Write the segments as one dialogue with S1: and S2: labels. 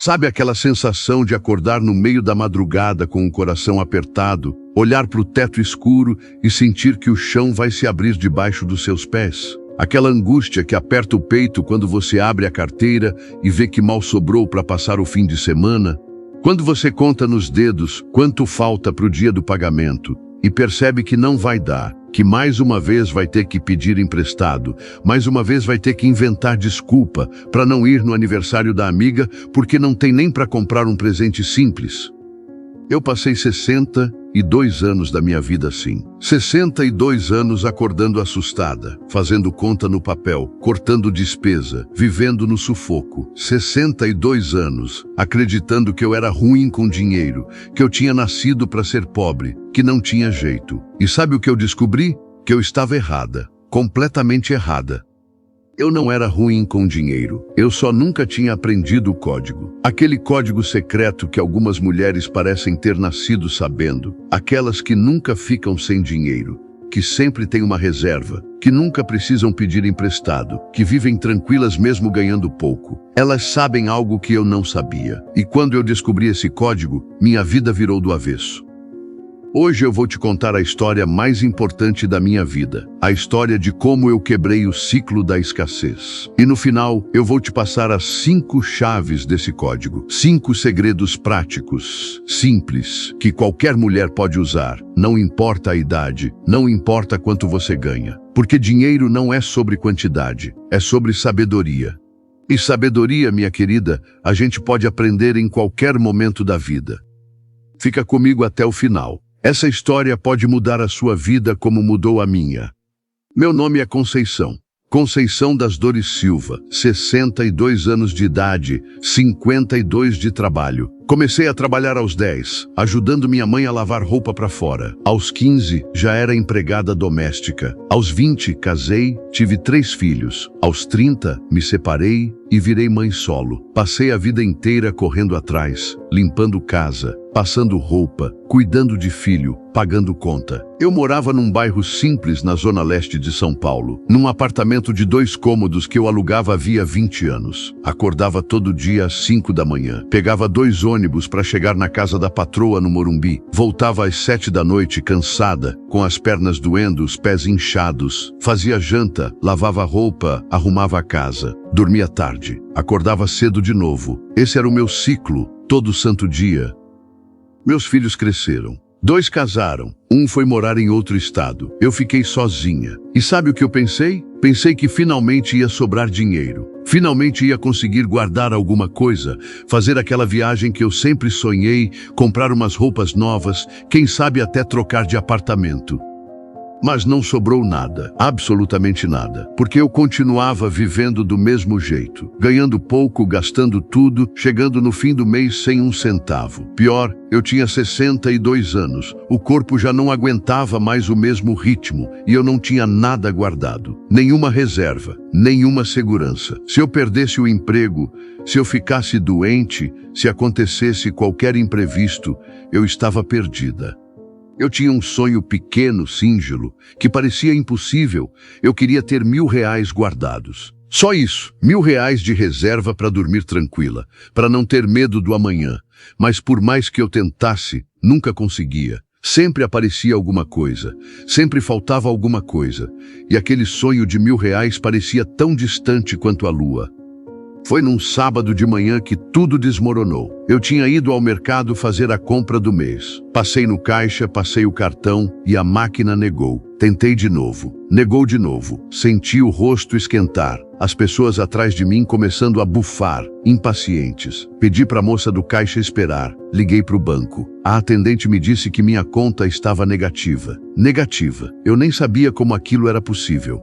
S1: Sabe aquela sensação de acordar no meio da madrugada com o coração apertado, olhar para o teto escuro e sentir que o chão vai se abrir debaixo dos seus pés? Aquela angústia que aperta o peito quando você abre a carteira e vê que mal sobrou para passar o fim de semana? Quando você conta nos dedos quanto falta para o dia do pagamento e percebe que não vai dar, que mais uma vez vai ter que pedir emprestado, mais uma vez vai ter que inventar desculpa para não ir no aniversário da amiga porque não tem nem para comprar um presente simples. Eu passei 62 anos da minha vida assim. 62 anos acordando assustada, fazendo conta no papel, cortando despesa, vivendo no sufoco. 62 anos acreditando que eu era ruim com dinheiro, que eu tinha nascido para ser pobre, que não tinha jeito. E sabe o que eu descobri? Que eu estava errada, completamente errada. Eu não era ruim com dinheiro, eu só nunca tinha aprendido o código. Aquele código secreto que algumas mulheres parecem ter nascido sabendo. Aquelas que nunca ficam sem dinheiro, que sempre têm uma reserva, que nunca precisam pedir emprestado, que vivem tranquilas mesmo ganhando pouco. Elas sabem algo que eu não sabia. E quando eu descobri esse código, minha vida virou do avesso. Hoje eu vou te contar a história mais importante da minha vida, a história de como eu quebrei o ciclo da escassez. E no final, eu vou te passar as 5 chaves desse código, 5 segredos práticos, simples, que qualquer mulher pode usar, não importa a idade, não importa quanto você ganha. Porque dinheiro não é sobre quantidade, é sobre sabedoria. E sabedoria, minha querida, a gente pode aprender em qualquer momento da vida. Fica comigo até o final. Essa história pode mudar a sua vida como mudou a minha. Meu nome é Conceição. Conceição das Dores Silva, 62 anos de idade, 52 de trabalho. Comecei a trabalhar aos 10, ajudando minha mãe a lavar roupa para fora. Aos 15, já era empregada doméstica. Aos 20, casei, tive 3 filhos. Aos 30, me separei e virei mãe solo. Passei a vida inteira correndo atrás, limpando casa, passando roupa, cuidando de filho, pagando conta. Eu morava num bairro simples na zona leste de São Paulo, num apartamento de 2 cômodos que eu alugava havia 20 anos. Acordava todo dia às 5 da manhã, pegava 2 ônibus para chegar na casa da patroa no Morumbi, voltava às 7 da noite cansada, com as pernas doendo, os pés inchados, fazia janta, lavava roupa, arrumava a casa, dormia tarde, acordava cedo de novo. Esse era o meu ciclo, todo santo dia. Meus filhos cresceram. 2 casaram, 1 foi morar em outro estado. Eu fiquei sozinha. E sabe o que eu pensei? Pensei que finalmente ia sobrar dinheiro. Finalmente ia conseguir guardar alguma coisa, fazer aquela viagem que eu sempre sonhei, comprar umas roupas novas, quem sabe até trocar de apartamento. Mas não sobrou nada, absolutamente nada, porque eu continuava vivendo do mesmo jeito, ganhando pouco, gastando tudo, chegando no fim do mês sem um centavo. Pior, eu tinha 62 anos, o corpo já não aguentava mais o mesmo ritmo e eu não tinha nada guardado, nenhuma reserva, nenhuma segurança. Se eu perdesse o emprego, se eu ficasse doente, se acontecesse qualquer imprevisto, eu estava perdida. Eu tinha um sonho pequeno, síngelo, que parecia impossível. Eu queria ter R$1.000 guardados. Só isso, R$1.000 de reserva para dormir tranquila, para não ter medo do amanhã. Mas por mais que eu tentasse, nunca conseguia. Sempre aparecia alguma coisa, sempre faltava alguma coisa. E aquele sonho de R$1.000 parecia tão distante quanto a lua. Foi num sábado de manhã que tudo desmoronou. Eu tinha ido ao mercado fazer a compra do mês. Passei no caixa, passei o cartão e a máquina negou. Tentei de novo. Negou de novo. Senti o rosto esquentar. As pessoas atrás de mim começando a bufar, impacientes. Pedi para a moça do caixa esperar. Liguei para o banco. A atendente me disse que minha conta estava negativa. Negativa. Eu nem sabia como aquilo era possível.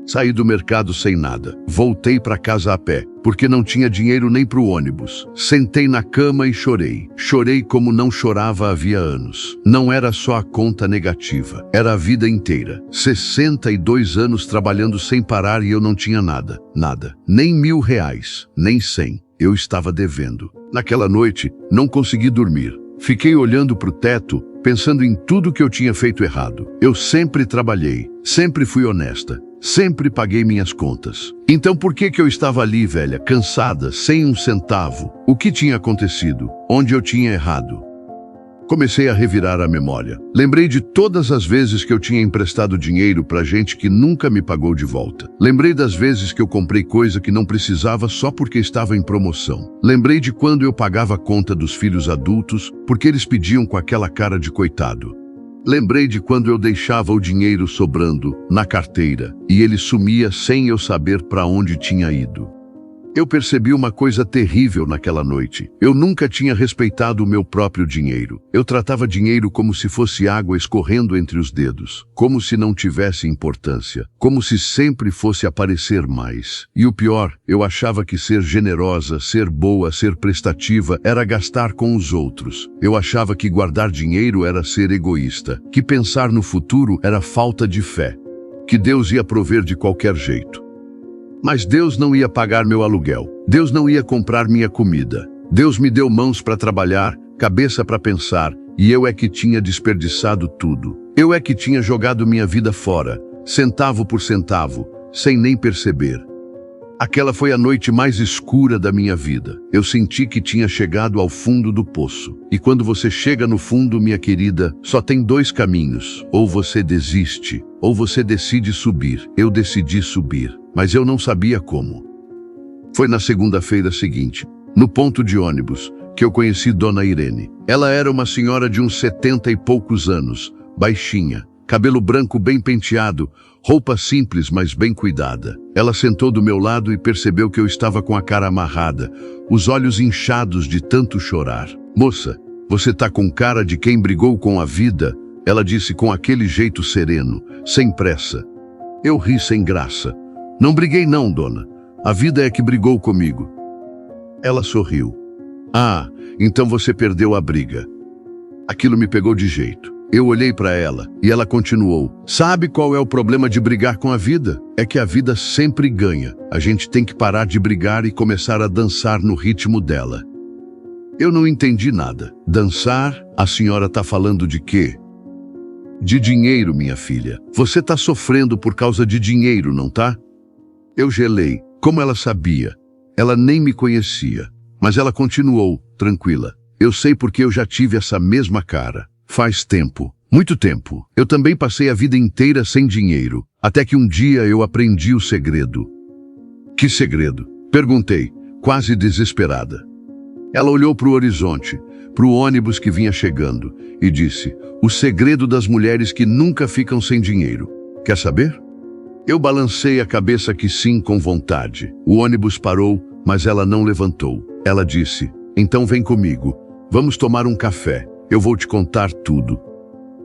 S1: Saí do mercado sem nada. Voltei para casa a pé, porque não tinha dinheiro nem para o ônibus. Sentei na cama e chorei. Chorei como não chorava havia anos. Não era só a conta negativa, era a vida inteira. 62 anos trabalhando sem parar e eu não tinha nada. Nada. Nem R$1.000, nem 100. Eu estava devendo. Naquela noite, não consegui dormir. Fiquei olhando para o teto, pensando em tudo que eu tinha feito errado. Eu sempre trabalhei, sempre fui honesta, sempre paguei minhas contas. Então por que eu estava ali, velha, cansada, sem um centavo? O que tinha acontecido? Onde eu tinha errado? Comecei a revirar a memória. Lembrei de todas as vezes que eu tinha emprestado dinheiro para gente que nunca me pagou de volta. Lembrei das vezes que eu comprei coisa que não precisava só porque estava em promoção. Lembrei de quando eu pagava a conta dos filhos adultos porque eles pediam com aquela cara de coitado. Lembrei de quando eu deixava o dinheiro sobrando na carteira e ele sumia sem eu saber para onde tinha ido. Eu percebi uma coisa terrível naquela noite. Eu nunca tinha respeitado o meu próprio dinheiro. Eu tratava dinheiro como se fosse água escorrendo entre os dedos, como se não tivesse importância, como se sempre fosse aparecer mais. E o pior, eu achava que ser generosa, ser boa, ser prestativa era gastar com os outros. Eu achava que guardar dinheiro era ser egoísta, que pensar no futuro era falta de fé, que Deus ia prover de qualquer jeito. Mas Deus não ia pagar meu aluguel. Deus não ia comprar minha comida. Deus me deu mãos para trabalhar, cabeça para pensar, e eu é que tinha desperdiçado tudo. Eu é que tinha jogado minha vida fora, centavo por centavo, sem nem perceber. Aquela foi a noite mais escura da minha vida. Eu senti que tinha chegado ao fundo do poço. E quando você chega no fundo, minha querida, só tem dois caminhos. Ou você desiste, ou você decide subir. Eu decidi subir, mas eu não sabia como. Foi na segunda-feira seguinte, no ponto de ônibus, que eu conheci Dona Irene. Ela era uma senhora de uns 70 e poucos anos, baixinha, cabelo branco bem penteado, roupa simples, mas bem cuidada. Ela sentou do meu lado e percebeu que eu estava com a cara amarrada, os olhos inchados de tanto chorar. Moça, você tá com cara de quem brigou com a vida, ela disse com aquele jeito sereno, sem pressa. Eu ri sem graça. Não briguei não, dona. A vida é que brigou comigo. Ela sorriu. Ah, então você perdeu a briga. Aquilo me pegou de jeito. Eu olhei para ela e ela continuou. Sabe qual é o problema de brigar com a vida? É que a vida sempre ganha. A gente tem que parar de brigar e começar a dançar no ritmo dela. Eu não entendi nada. Dançar? A senhora tá falando de quê? De dinheiro, minha filha. Você tá sofrendo por causa de dinheiro, não tá? Eu gelei. Como ela sabia? Ela nem me conhecia. Mas ela continuou, tranquila. Eu sei porque eu já tive essa mesma cara. Faz tempo, muito tempo. Eu também passei a vida inteira sem dinheiro, até que um dia eu aprendi o segredo. Que segredo? Perguntei, quase desesperada. Ela olhou para o horizonte, para o ônibus que vinha chegando, e disse, o segredo das mulheres que nunca ficam sem dinheiro. Quer saber? Eu balancei a cabeça que sim, com vontade. O ônibus parou, mas ela não levantou. Ela disse, então vem comigo, vamos tomar um café. Eu vou te contar tudo.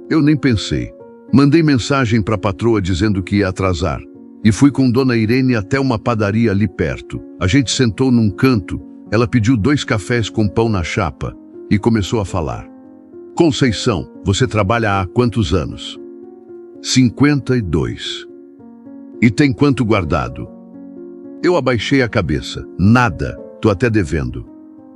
S1: Eu nem pensei. Mandei mensagem para a patroa dizendo que ia atrasar. E fui com Dona Irene até uma padaria ali perto. A gente sentou num canto, ela pediu 2 cafés com pão na chapa e começou a falar. Conceição, você trabalha há quantos anos? 52. E tem quanto guardado? Eu abaixei a cabeça. Nada, tô até devendo.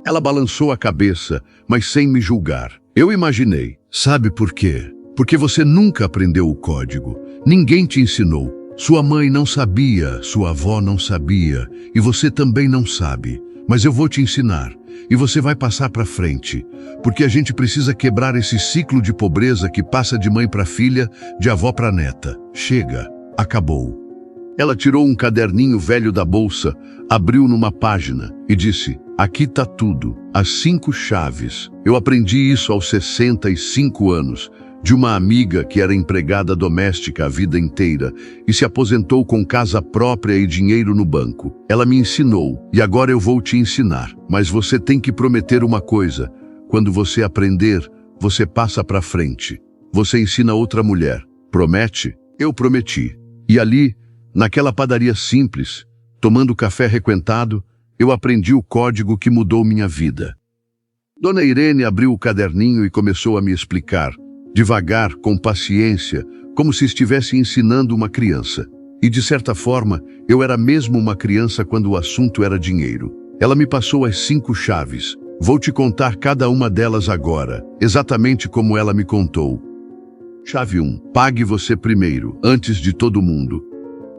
S1: Ela balançou a cabeça, mas sem me julgar. Eu imaginei. Sabe por quê? Porque você nunca aprendeu o código. Ninguém te ensinou. Sua mãe não sabia, sua avó não sabia, e você também não sabe. Mas eu vou te ensinar, e você vai passar para frente. Porque a gente precisa quebrar esse ciclo de pobreza que passa de mãe para filha, de avó para neta. Chega, acabou. Ela tirou um caderninho velho da bolsa, abriu numa página e disse, aqui tá tudo, as 5 chaves. Eu aprendi isso aos 65 anos, de uma amiga que era empregada doméstica a vida inteira e se aposentou com casa própria e dinheiro no banco. Ela me ensinou, e agora eu vou te ensinar. Mas você tem que prometer uma coisa. Quando você aprender, você passa para frente. Você ensina outra mulher. Promete? Eu prometi. E ali, naquela padaria simples, tomando café requentado, eu aprendi o código que mudou minha vida. Dona Irene abriu o caderninho e começou a me explicar, devagar, com paciência, como se estivesse ensinando uma criança. E de certa forma, eu era mesmo uma criança quando o assunto era dinheiro. Ela me passou as 5 chaves, Vou te contar cada uma delas agora, exatamente como ela me contou. Chave 1. Pague você primeiro, antes de todo mundo.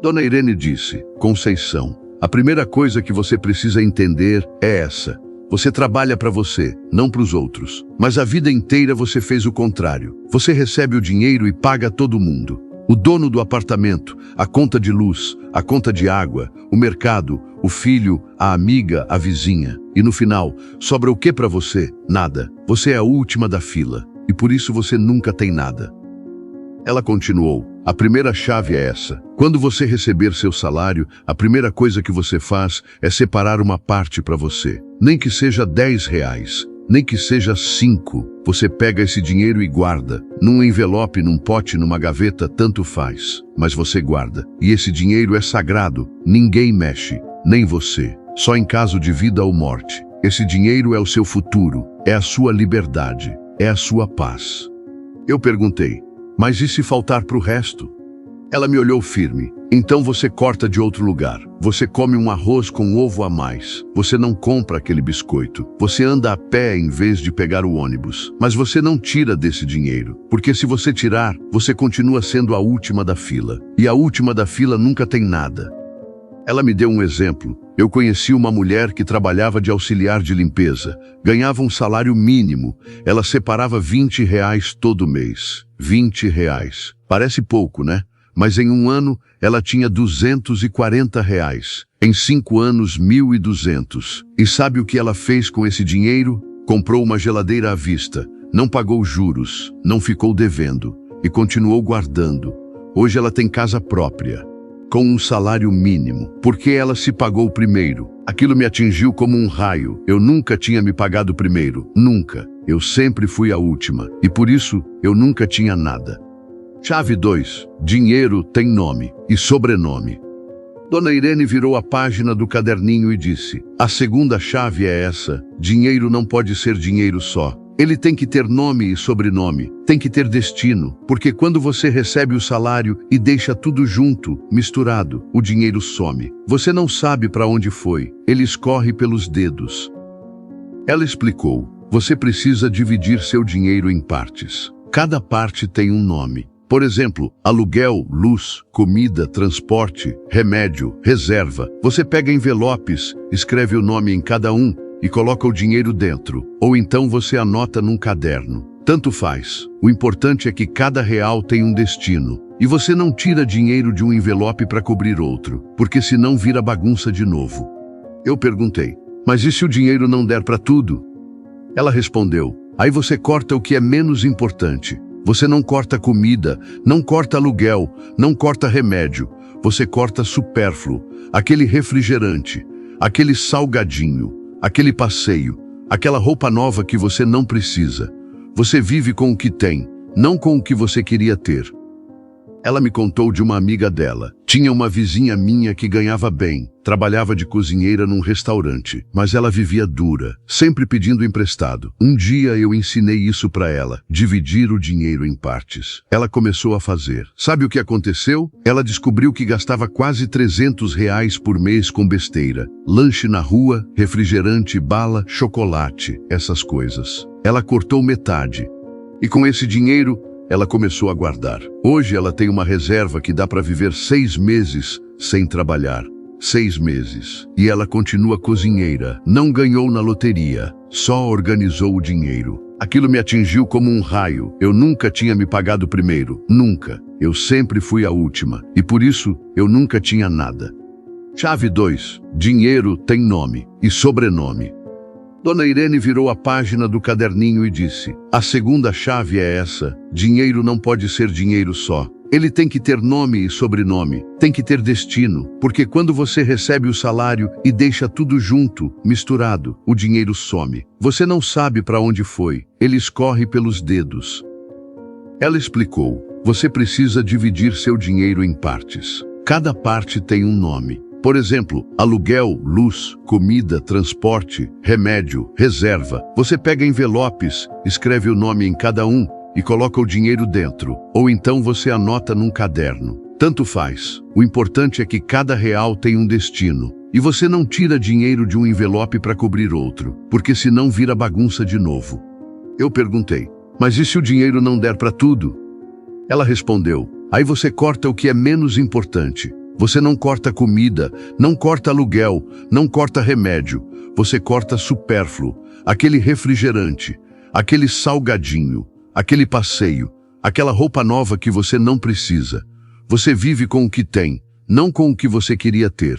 S1: Dona Irene disse: Conceição, a primeira coisa que você precisa entender é essa. Você trabalha para você, não para os outros. Mas a vida inteira você fez o contrário. Você recebe o dinheiro e paga todo mundo. O dono do apartamento, a conta de luz, a conta de água, o mercado, o filho, a amiga, a vizinha. E no final, sobra o que para você? Nada. Você é a última da fila. E por isso você nunca tem nada. Ela continuou: a primeira chave é essa. Quando você receber seu salário, a primeira coisa que você faz é separar uma parte para você. Nem que seja R$10, nem que seja 5. Você pega esse dinheiro e guarda. Num envelope, num pote, numa gaveta, tanto faz. Mas você guarda. E esse dinheiro é sagrado. Ninguém mexe, nem você. Só em caso de vida ou morte. Esse dinheiro é o seu futuro, é a sua liberdade, é a sua paz. Eu perguntei: mas e se faltar para o resto? Ela me olhou firme. Então você corta de outro lugar. Você come um arroz com ovo a mais. Você não compra aquele biscoito. Você anda a pé em vez de pegar o ônibus. Mas você não tira desse dinheiro. Porque se você tirar, você continua sendo a última da fila. E a última da fila nunca tem nada. Ela me deu um exemplo. Eu conheci uma mulher que trabalhava de auxiliar de limpeza. Ganhava um salário mínimo. Ela separava R$20 todo mês. R$20. Parece pouco, né? Mas em um ano, ela tinha R$240. Em 5 anos, 1.200. E sabe o que ela fez com esse dinheiro? Comprou uma geladeira à vista. Não pagou juros. Não ficou devendo. E continuou guardando. Hoje ela tem casa própria, com um salário mínimo, porque ela se pagou primeiro. Aquilo me atingiu como um raio. Eu nunca tinha me pagado primeiro. Nunca. Eu sempre fui a última. E por isso, eu nunca tinha nada. Chave 2. Dinheiro tem nome e sobrenome. Dona Irene virou a página do caderninho e disse: a segunda chave é essa. Dinheiro não pode ser dinheiro só. Ele tem que ter nome e sobrenome, tem que ter destino, porque quando você recebe o salário e deixa tudo junto, misturado, o dinheiro some. Você não sabe para onde foi, ele escorre pelos dedos. Ela explicou: você precisa dividir seu dinheiro em partes. Cada parte tem um nome. Por exemplo, aluguel, luz, comida, transporte, remédio, reserva. Você pega envelopes, escreve o nome em cada um e coloca o dinheiro dentro. Ou então você anota num caderno. Tanto faz. O importante é que cada real tem um destino. E você não tira dinheiro de um envelope para cobrir outro, porque senão vira bagunça de novo. Eu perguntei: mas e se o dinheiro não der para tudo? Ela respondeu: aí você corta o que é menos importante. Você não corta comida, não corta aluguel, não corta remédio. Você corta supérfluo, aquele refrigerante, aquele salgadinho, aquele passeio, aquela roupa nova que você não precisa. Você vive com o que tem, não com o que você queria ter. Ela me contou de uma amiga dela. Tinha uma vizinha minha que ganhava bem, trabalhava de cozinheira num restaurante, mas ela vivia dura, sempre pedindo emprestado. Um dia eu ensinei isso para ela, dividir o dinheiro em partes. Ela começou a fazer. Sabe o que aconteceu? Ela descobriu que gastava quase R$300 por mês com besteira. Lanche na rua, refrigerante, bala, chocolate, essas coisas. Ela cortou metade. E com esse dinheiro, ela começou a guardar. Hoje ela tem uma reserva que dá para viver 6 meses sem trabalhar. 6 meses. E ela continua cozinheira. Não ganhou na loteria. Só organizou o dinheiro. Aquilo me atingiu como um raio. Eu nunca tinha me pagado primeiro. Nunca. Eu sempre fui a última. E por isso, eu nunca tinha nada. Chave 2. Dinheiro tem nome e sobrenome. Dona Irene virou a página do caderninho e disse: a segunda chave é essa. Dinheiro não pode ser dinheiro só. Ele tem que ter nome e sobrenome, tem que ter destino, porque quando você recebe o salário e deixa tudo junto, misturado, o dinheiro some. Você não sabe para onde foi, ele escorre pelos dedos. Ela explicou: você precisa dividir seu dinheiro em partes. Cada parte tem um nome. Por exemplo, aluguel, luz, comida, transporte, remédio, reserva. Você pega envelopes, escreve o nome em cada um e coloca o dinheiro dentro. Ou então você anota num caderno. Tanto faz. O importante é que cada real tem um destino. E você não tira dinheiro de um envelope para cobrir outro, porque senão vira bagunça de novo. Eu perguntei, mas e se o dinheiro não der para tudo? Ela respondeu, aí você corta o que é menos importante. Você não corta comida, não corta aluguel, não corta remédio. Você corta supérfluo, aquele refrigerante, aquele salgadinho, aquele passeio, aquela roupa nova que você não precisa. Você vive com o que tem, não com o que você queria ter.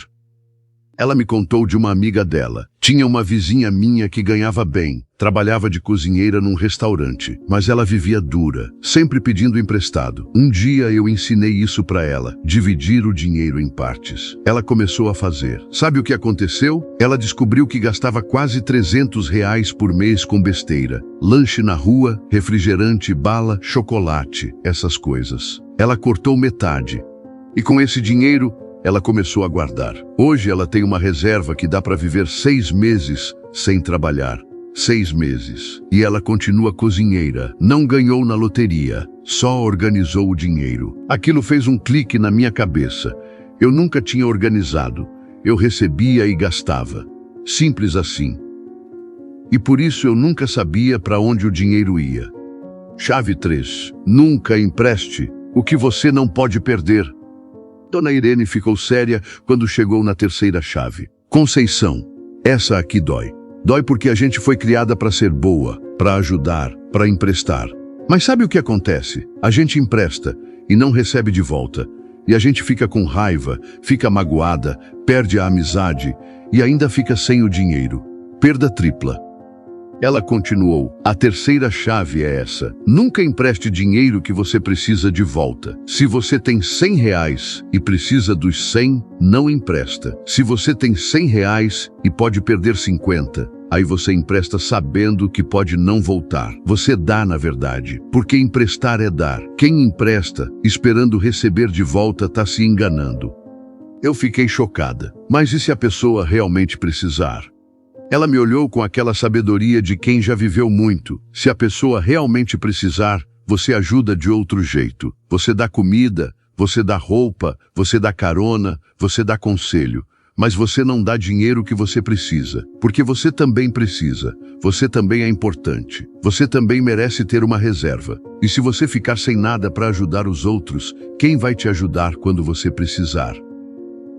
S1: Ela me contou de uma amiga dela. Tinha uma vizinha minha que ganhava bem, trabalhava de cozinheira num restaurante, mas ela vivia dura, sempre pedindo emprestado. Um dia eu ensinei isso para ela, dividir o dinheiro em partes. Ela começou a fazer. Sabe o que aconteceu? Ela descobriu que gastava quase R$ 300 por mês com besteira. Lanche na rua, refrigerante, bala, chocolate, essas coisas. Ela cortou metade. E com esse dinheiro, ela começou a guardar. Hoje ela tem uma reserva que dá para viver 6 meses sem trabalhar. 6 meses. E ela continua cozinheira. Não ganhou na loteria. Só organizou o dinheiro. Aquilo fez um clique na minha cabeça. Eu nunca tinha organizado. Eu recebia e gastava. Simples assim. E por isso eu nunca sabia para onde o dinheiro ia. Chave 3. Nunca empreste o que você não pode perder. Dona Irene ficou séria quando chegou na terceira chave. Conceição, essa aqui dói. Dói porque a gente foi criada para ser boa, para ajudar, para emprestar. Mas sabe o que acontece? A gente empresta e não recebe de volta. E a gente fica com raiva, fica magoada, perde a amizade e ainda fica sem o dinheiro. Perda tripla. Ela continuou, a terceira chave é essa. Nunca empreste dinheiro que você precisa de volta. Se você tem R$ 100 e precisa dos 100, não empresta. Se você tem R$ 100 e pode perder 50, aí você empresta sabendo que pode não voltar. Você dá, na verdade, porque emprestar é dar. Quem empresta, esperando receber de volta, está se enganando. Eu fiquei chocada. Mas e se a pessoa realmente precisar? Ela me olhou com aquela sabedoria de quem já viveu muito. Se a pessoa realmente precisar, você ajuda de outro jeito. Você dá comida, você dá roupa, você dá carona, você dá conselho. Mas você não dá dinheiro que você precisa. Porque você também precisa. Você também é importante. Você também merece ter uma reserva. E se você ficar sem nada para ajudar os outros, quem vai te ajudar quando você precisar?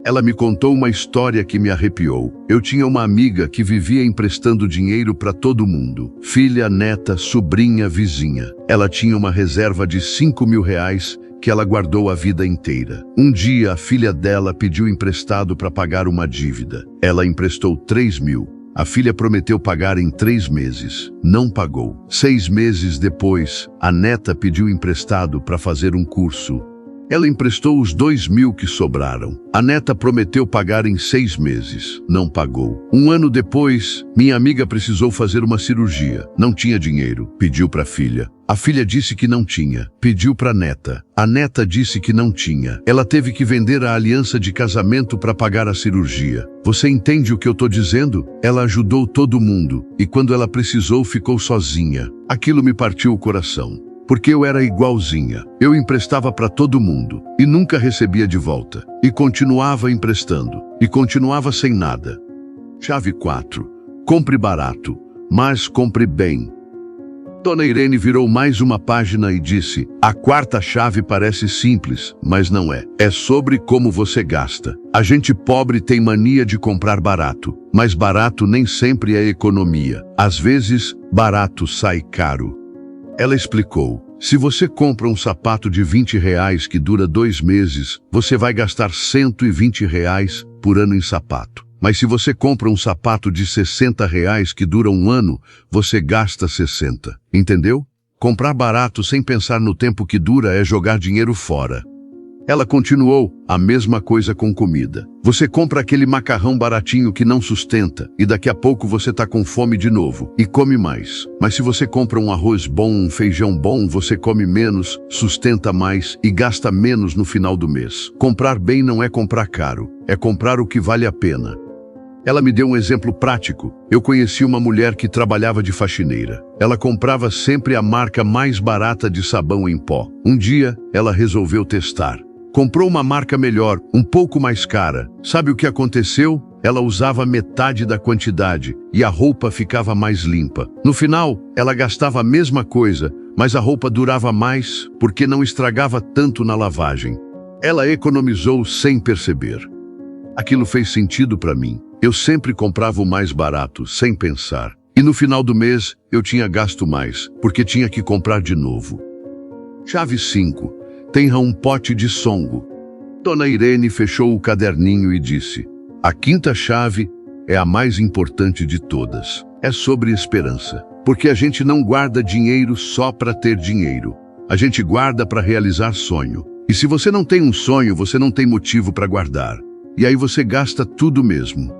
S1: Ela me contou uma história que me arrepiou. Eu tinha uma amiga que vivia emprestando dinheiro para todo mundo. Filha, neta, sobrinha, vizinha. Ela tinha uma reserva de R$ 5.000 que ela guardou a vida inteira. Um dia, a filha dela pediu emprestado para pagar uma dívida. Ela emprestou 3.000. A filha prometeu pagar em 3 meses. Não pagou. 6 meses depois, a neta pediu emprestado para fazer um curso. Ela emprestou os 2.000 que sobraram. A neta prometeu pagar em 6 meses. Não pagou. Um ano depois, minha amiga precisou fazer uma cirurgia. Não tinha dinheiro. Pediu para a filha. A filha disse que não tinha. Pediu para a neta. A neta disse que não tinha. Ela teve que vender a aliança de casamento para pagar a cirurgia. Você entende o que eu estou dizendo? Ela ajudou todo mundo. E quando ela precisou, ficou sozinha. Aquilo me partiu o coração. Porque eu era igualzinha. Eu emprestava para todo mundo e nunca recebia de volta. E continuava emprestando. E continuava sem nada. Chave 4. Compre barato, mas compre bem. Dona Irene virou mais uma página e disse, a quarta chave parece simples, mas não é. É sobre como você gasta. A gente pobre tem mania de comprar barato, mas barato nem sempre é economia. Às vezes, barato sai caro. Ela explicou, se você compra um sapato de R$ 20 que dura 2 meses, você vai gastar R$ 120 por ano em sapato. Mas se você compra um sapato de R$ 60 que dura um ano, você gasta 60. Entendeu? Comprar barato sem pensar no tempo que dura é jogar dinheiro fora. Ela continuou, a mesma coisa com comida. Você compra aquele macarrão baratinho que não sustenta, e daqui a pouco você tá com fome de novo, e come mais. Mas se você compra um arroz bom, um feijão bom, você come menos, sustenta mais e gasta menos no final do mês. Comprar bem não é comprar caro, é comprar o que vale a pena. Ela me deu um exemplo prático. Eu conheci uma mulher que trabalhava de faxineira. Ela comprava sempre a marca mais barata de sabão em pó. Um dia, ela resolveu testar. Comprou uma marca melhor, um pouco mais cara. Sabe o que aconteceu? Ela usava metade da quantidade e a roupa ficava mais limpa. No final, ela gastava a mesma coisa, mas a roupa durava mais porque não estragava tanto na lavagem. Ela economizou sem perceber. Aquilo fez sentido para mim. Eu sempre comprava o mais barato, sem pensar. E no final do mês, eu tinha gasto mais, porque tinha que comprar de novo. Chave 5. Tenha um pote de songo. Dona Irene fechou o caderninho e disse: a quinta chave é a mais importante de todas. É sobre esperança. Porque a gente não guarda dinheiro só para ter dinheiro. A gente guarda para realizar sonho. E se você não tem um sonho, você não tem motivo para guardar. E aí você gasta tudo mesmo.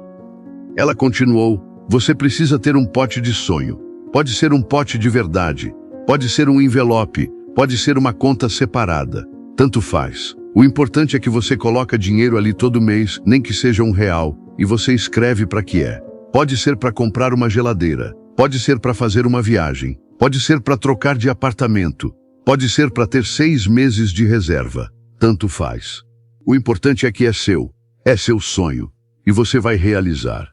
S1: Ela continuou: você precisa ter um pote de sonho. Pode ser um pote de verdade. Pode ser um envelope. Pode ser uma conta separada. Tanto faz. O importante é que você coloca dinheiro ali todo mês, nem que seja R$1, e você escreve para que é. Pode ser para comprar uma geladeira. Pode ser para fazer uma viagem. Pode ser para trocar de apartamento. Pode ser para ter 6 meses de reserva. Tanto faz. O importante é que é seu sonho, e você vai realizar.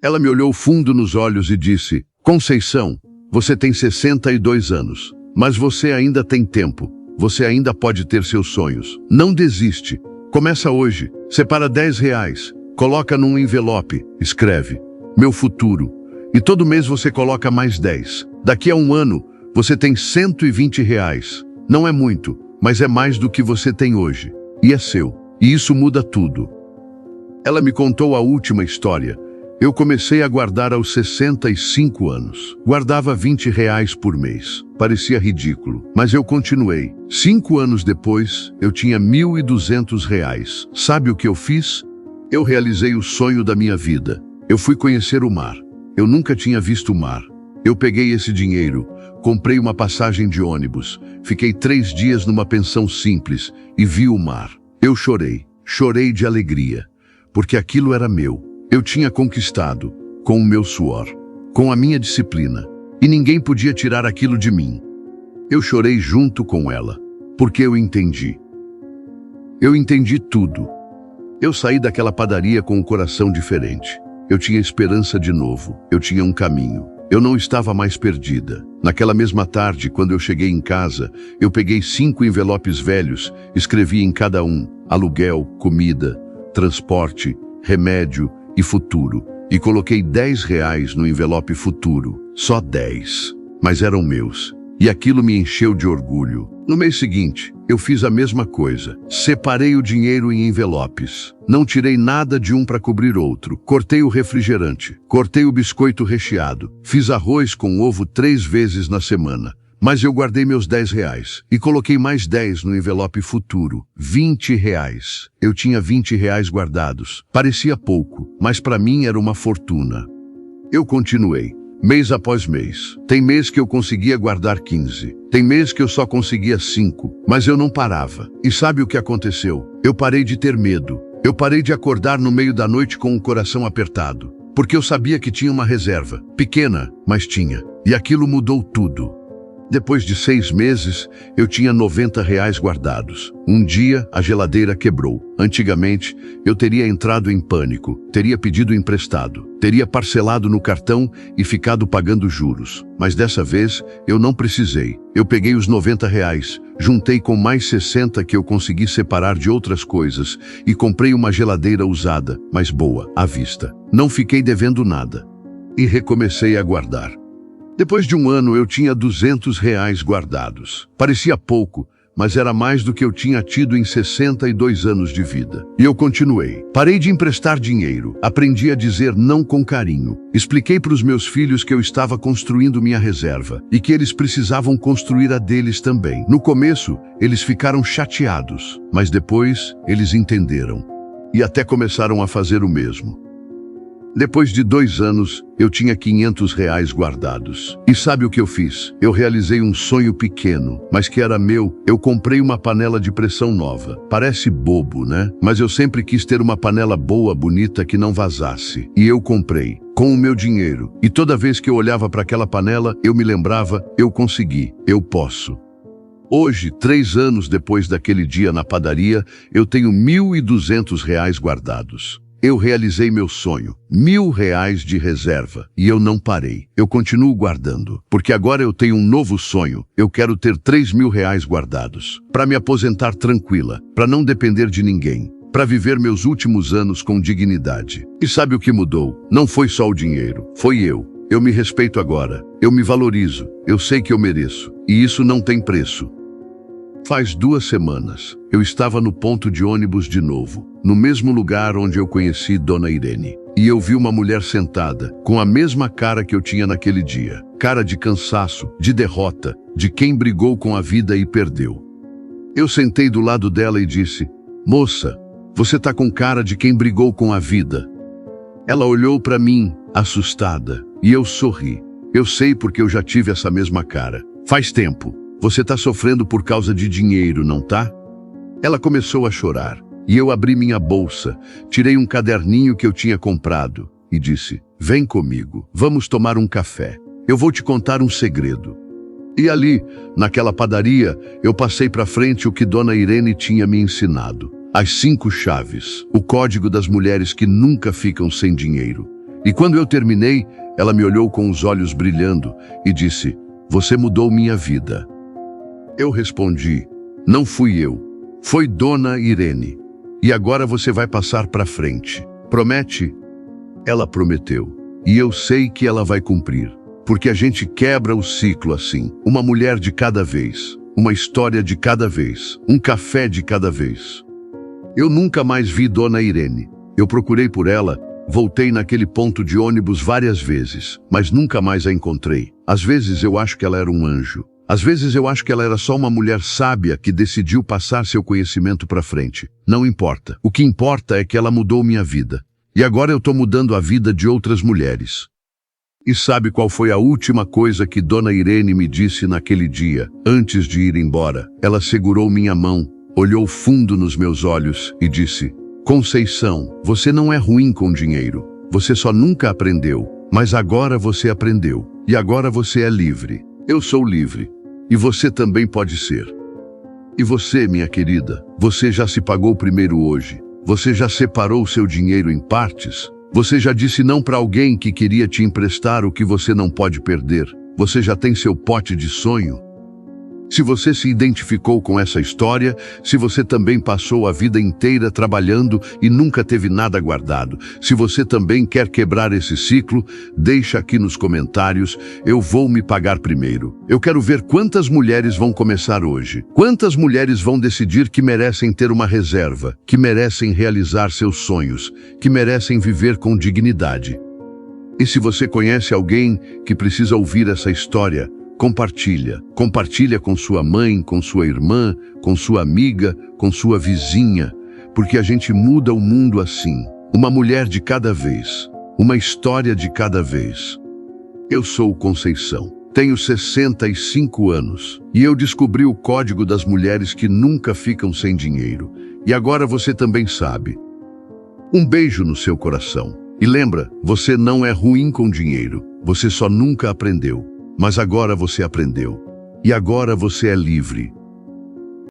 S1: Ela me olhou fundo nos olhos e disse: Conceição, você tem 62 anos, mas você ainda tem tempo. Você ainda pode ter seus sonhos. Não desiste. Começa hoje. Separa R$10. Coloca num envelope. Escreve: meu futuro. E todo mês você coloca mais 10. Daqui a um ano, você tem R$120. Não é muito, mas é mais do que você tem hoje. E é seu. E isso muda tudo. Ela me contou a última história. Eu comecei a guardar aos 65 anos. Guardava R$20 por mês. Parecia ridículo, mas eu continuei. 5 anos depois, eu tinha R$1.200. Sabe o que eu fiz? Eu realizei o sonho da minha vida. Eu fui conhecer o mar. Eu nunca tinha visto o mar. Eu peguei esse dinheiro, comprei uma passagem de ônibus, fiquei 3 dias numa pensão simples e vi o mar. Eu chorei de alegria, porque aquilo era meu. Eu tinha conquistado, com o meu suor, com a minha disciplina, e ninguém podia tirar aquilo de mim. Eu chorei junto com ela, porque eu entendi. Eu entendi tudo. Eu saí daquela padaria com um coração diferente. Eu tinha esperança de novo, eu tinha um caminho. Eu não estava mais perdida. Naquela mesma tarde, quando eu cheguei em casa, eu peguei 5 envelopes velhos, escrevi em cada um: aluguel, comida, transporte, remédio e futuro. E coloquei R$10 no envelope futuro. Só 10. Mas eram meus. E aquilo me encheu de orgulho. No mês seguinte, eu fiz a mesma coisa. Separei o dinheiro em envelopes. Não tirei nada de um para cobrir outro. Cortei o refrigerante. Cortei o biscoito recheado. Fiz arroz com ovo 3 vezes na semana. Mas eu guardei meus R$10 e coloquei mais 10 no envelope futuro. R$20. Eu tinha R$20 guardados. Parecia pouco, mas para mim era uma fortuna. Eu continuei. Mês após mês. Tem mês que eu conseguia guardar 15. Tem mês que eu só conseguia 5. Mas eu não parava. E sabe o que aconteceu? Eu parei de ter medo. Eu parei de acordar no meio da noite com o coração apertado. Porque eu sabia que tinha uma reserva. Pequena, mas tinha. E aquilo mudou tudo. Depois de 6 meses, eu tinha R$90 guardados. Um dia, a geladeira quebrou. Antigamente, eu teria entrado em pânico, teria pedido emprestado, teria parcelado no cartão e ficado pagando juros. Mas dessa vez, eu não precisei. Eu peguei os R$90, juntei com mais 60 que eu consegui separar de outras coisas e comprei uma geladeira usada, mas boa, à vista. Não fiquei devendo nada. E recomecei a guardar. Depois de um ano, eu tinha R$200 guardados. Parecia pouco, mas era mais do que eu tinha tido em 62 anos de vida. E eu continuei. Parei de emprestar dinheiro. Aprendi a dizer não com carinho. Expliquei para os meus filhos que eu estava construindo minha reserva e que eles precisavam construir a deles também. No começo, eles ficaram chateados, mas depois eles entenderam. E até começaram a fazer o mesmo. Depois de 2 anos, eu tinha R$500 guardados. E sabe o que eu fiz? Eu realizei um sonho pequeno, mas que era meu. Eu comprei uma panela de pressão nova. Parece bobo, né? Mas eu sempre quis ter uma panela boa, bonita, que não vazasse. E eu comprei, com o meu dinheiro. E toda vez que eu olhava para aquela panela, eu me lembrava: eu consegui, eu posso. Hoje, 3 anos depois daquele dia na padaria, eu tenho R$1.200 guardados. Eu realizei meu sonho, R$ 1.000 de reserva, e eu não parei. Eu continuo guardando, porque agora eu tenho um novo sonho. Eu quero ter R$ 3.000 guardados, para me aposentar tranquila, para não depender de ninguém, para viver meus últimos anos com dignidade. E sabe o que mudou? Não foi só o dinheiro, foi eu. Eu me respeito agora, eu me valorizo, eu sei que eu mereço, e isso não tem preço. Faz 2 semanas, eu estava no ponto de ônibus de novo, no mesmo lugar onde eu conheci Dona Irene. E eu vi uma mulher sentada, com a mesma cara que eu tinha naquele dia. Cara de cansaço, de derrota, de quem brigou com a vida e perdeu. Eu sentei do lado dela e disse: "Moça, você tá com cara de quem brigou com a vida." Ela olhou para mim, assustada, e eu sorri. Eu sei porque eu já tive essa mesma cara. Faz tempo. Você tá sofrendo por causa de dinheiro, não tá? Ela começou a chorar, e eu abri minha bolsa, tirei um caderninho que eu tinha comprado e disse: "Vem comigo, vamos tomar um café. Eu vou te contar um segredo." E ali, naquela padaria, eu passei para frente o que Dona Irene tinha me ensinado. As 5 chaves, o código das mulheres que nunca ficam sem dinheiro. E quando eu terminei, ela me olhou com os olhos brilhando e disse: "Você mudou minha vida." Eu respondi: "Não fui eu, foi Dona Irene. E agora você vai passar para frente. Promete?" Ela prometeu. E eu sei que ela vai cumprir. Porque a gente quebra o ciclo assim. Uma mulher de cada vez. Uma história de cada vez. Um café de cada vez. Eu nunca mais vi Dona Irene. Eu procurei por ela, voltei naquele ponto de ônibus várias vezes, mas nunca mais a encontrei. Às vezes eu acho que ela era um anjo. Às vezes eu acho que ela era só uma mulher sábia que decidiu passar seu conhecimento para frente. Não importa. O que importa é que ela mudou minha vida. E agora eu estou mudando a vida de outras mulheres. E sabe qual foi a última coisa que Dona Irene me disse naquele dia, antes de ir embora? Ela segurou minha mão, olhou fundo nos meus olhos e disse: "Conceição, você não é ruim com dinheiro. Você só nunca aprendeu. Mas agora você aprendeu. E agora você é livre. Eu sou livre. E você também pode ser. E você, minha querida, você já se pagou primeiro hoje. Você já separou seu dinheiro em partes. Você já disse não para alguém que queria te emprestar o que você não pode perder. Você já tem seu pote de sonho. Se você se identificou com essa história, se você também passou a vida inteira trabalhando e nunca teve nada guardado, se você também quer quebrar esse ciclo, deixa aqui nos comentários. Eu vou me pagar primeiro. Eu quero ver quantas mulheres vão começar hoje. Quantas mulheres vão decidir que merecem ter uma reserva, que merecem realizar seus sonhos, que merecem viver com dignidade. E se você conhece alguém que precisa ouvir essa história, compartilha com sua mãe, com sua irmã, com sua amiga, com sua vizinha, porque a gente muda o mundo assim, uma mulher de cada vez, uma história de cada vez. Eu sou Conceição, tenho 65 anos e eu descobri o código das mulheres que nunca ficam sem dinheiro. E agora você também sabe. Um beijo no seu coração. E lembra, você não é ruim com dinheiro, você só nunca aprendeu. Mas agora você aprendeu. E agora você é livre.